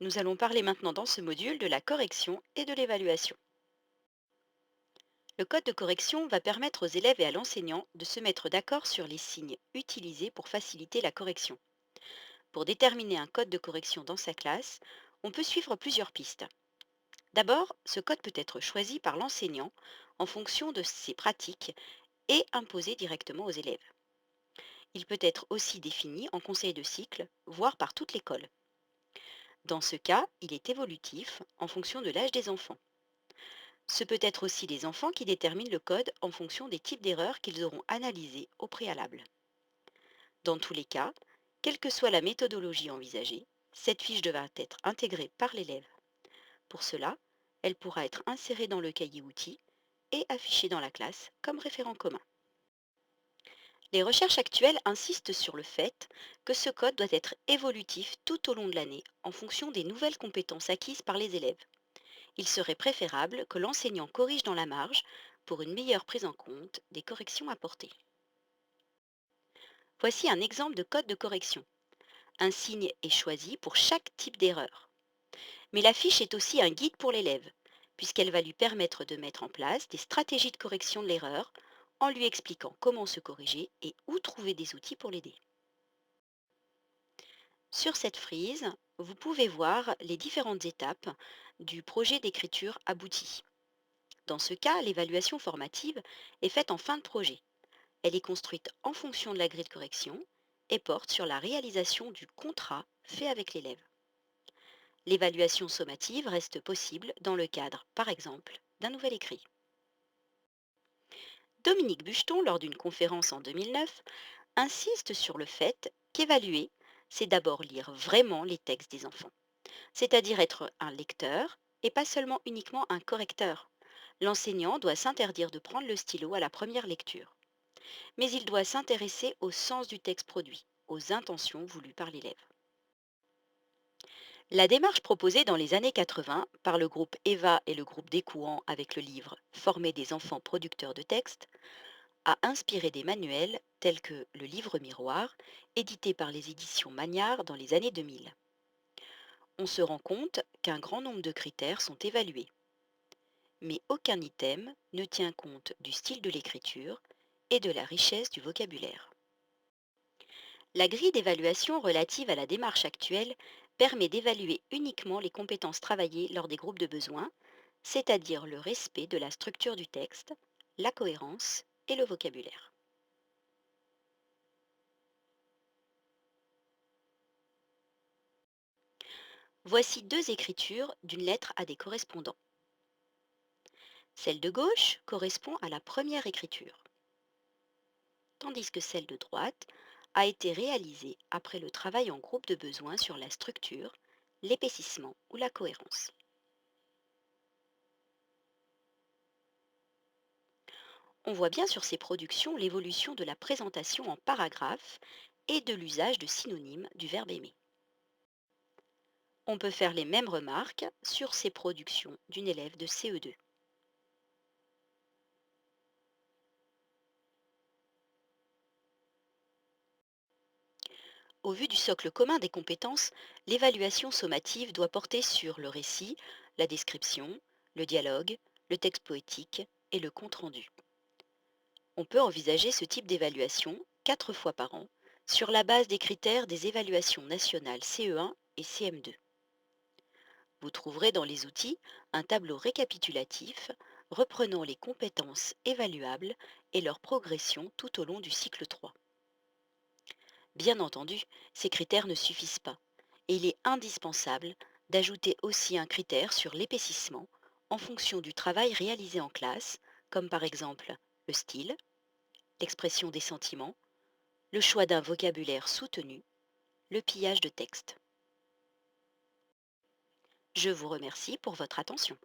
Nous allons parler maintenant dans ce module de la correction et de l'évaluation. Le code de correction va permettre aux élèves et à l'enseignant de se mettre d'accord sur les signes utilisés pour faciliter la correction. Pour déterminer un code de correction dans sa classe, on peut suivre plusieurs pistes. D'abord, ce code peut être choisi par l'enseignant en fonction de ses pratiques et imposé directement aux élèves. Il peut être aussi défini en conseil de cycle, voire par toute l'école. Dans ce cas, il est évolutif en fonction de l'âge des enfants. Ce peut être aussi les enfants qui déterminent le code en fonction des types d'erreurs qu'ils auront analysées au préalable. Dans tous les cas, quelle que soit la méthodologie envisagée, cette fiche devra être intégrée par l'élève. Pour cela, elle pourra être insérée dans le cahier outils et affichée dans la classe comme référent commun. Les recherches actuelles insistent sur le fait que ce code doit être évolutif tout au long de l'année en fonction des nouvelles compétences acquises par les élèves. Il serait préférable que l'enseignant corrige dans la marge pour une meilleure prise en compte des corrections apportées. Voici un exemple de code de correction. Un signe est choisi pour chaque type d'erreur. Mais la fiche est aussi un guide pour l'élève, puisqu'elle va lui permettre de mettre en place des stratégies de correction de l'erreur en lui expliquant comment se corriger et où trouver des outils pour l'aider. Sur cette frise, vous pouvez voir les différentes étapes du projet d'écriture abouti. Dans ce cas, l'évaluation formative est faite en fin de projet. Elle est construite en fonction de la grille de correction et porte sur la réalisation du contrat fait avec l'élève. L'évaluation sommative reste possible dans le cadre, par exemple, d'un nouvel écrit. Dominique Bucheton, lors d'une conférence en 2009, insiste sur le fait qu'évaluer, c'est d'abord lire vraiment les textes des enfants, c'est-à-dire être un lecteur et pas seulement uniquement un correcteur. L'enseignant doit s'interdire de prendre le stylo à la première lecture, mais il doit s'intéresser au sens du texte produit, aux intentions voulues par l'élève. La démarche proposée dans les années 80 par le groupe EVA et le groupe Descourants avec le livre Former des enfants producteurs de textes a inspiré des manuels tels que le livre miroir, édité par les éditions Magnard dans les années 2000. On se rend compte qu'un grand nombre de critères sont évalués, mais aucun item ne tient compte du style de l'écriture et de la richesse du vocabulaire. La grille d'évaluation relative à la démarche actuelle permet d'évaluer uniquement les compétences travaillées lors des groupes de besoins, c'est-à-dire le respect de la structure du texte, la cohérence et le vocabulaire. Voici deux écritures d'une lettre à des correspondants. Celle de gauche correspond à la première écriture, tandis que celle de droite a été réalisée après le travail en groupe de besoins sur la structure, l'épaississement ou la cohérence. On voit bien sur ces productions l'évolution de la présentation en paragraphe et de l'usage de synonymes du verbe aimer. On peut faire les mêmes remarques sur ces productions d'une élève de CE2. Au vu du socle commun des compétences, l'évaluation sommative doit porter sur le récit, la description, le dialogue, le texte poétique et le compte-rendu. On peut envisager ce type d'évaluation 4 fois par an sur la base des critères des évaluations nationales CE1 et CM2. Vous trouverez dans les outils un tableau récapitulatif reprenant les compétences évaluables et leur progression tout au long du cycle 3. Bien entendu, ces critères ne suffisent pas et il est indispensable d'ajouter aussi un critère sur l'épaississement en fonction du travail réalisé en classe, comme par exemple le style, l'expression des sentiments, le choix d'un vocabulaire soutenu, le pillage de texte. Je vous remercie pour votre attention.